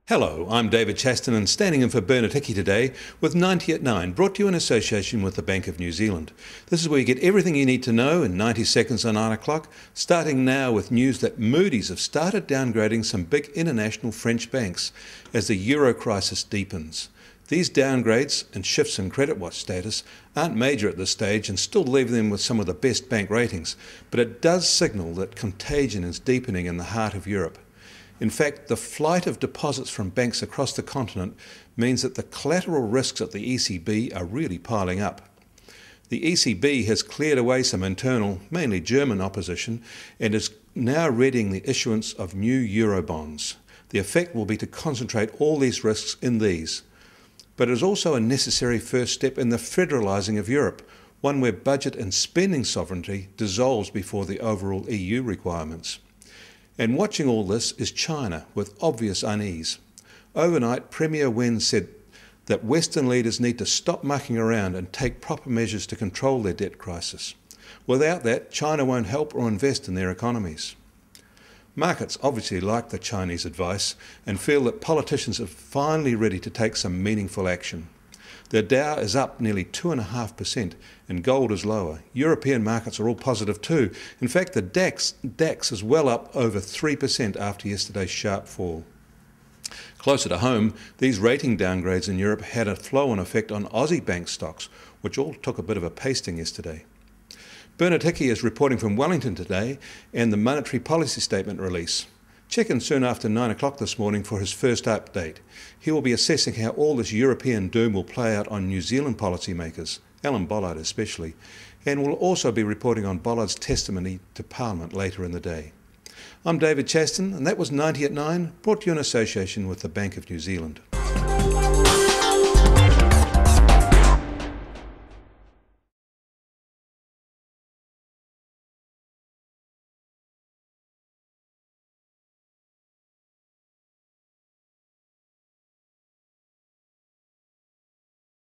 Hello, I'm David Chaston and standing in for Hickey today with 90 at 9, brought to you in association with the Bank of New Zealand. This is where you get everything you need to know in 90 seconds on 9 o'clock, starting now with news that Moodys have started downgrading some big international French banks as the euro crisis deepens. These downgrades and shifts in credit watch status aren't major at this stage and still leave them with some of the best bank ratings, but it does signal that contagion is deepening in the heart of Europe. In fact, the flight of deposits from banks across the continent means that the collateral risks at the ECB are really piling up. The ECB has cleared away some internal, mainly German opposition, and is now readying the issuance of new Eurobonds. The effect will be to concentrate all these risks in these. But it is also a necessary first step in the federalising of Europe, one where budget and spending sovereignty dissolves before the overall EU requirements. And watching all this is China, with obvious unease. Overnight, Premier Wen said that Western leaders need to stop mucking around and take proper measures to control their debt crisis. Without that, China won't help or invest in their economies. Markets obviously like the Chinese advice and feel that politicians are finally ready to take some meaningful action. The Dow is up nearly 2.5% and gold is lower. European markets are all positive too. In fact, the DAX is well up over 3% after yesterday's sharp fall. Closer to home, these rating downgrades in Europe had a flow-on effect on Aussie bank stocks, which all took a bit of a pasting yesterday. Hickey is reporting from Wellington today and the monetary policy statement release. Check in soon after 9 o'clock this morning for his first update. He will be assessing how all this European doom will play out on New Zealand policymakers, Bollard especially, and will also be reporting on Bollard's testimony to Parliament later in the day. I'm David Chaston and that was 90 at 9, brought to you in association with the Bank of New Zealand.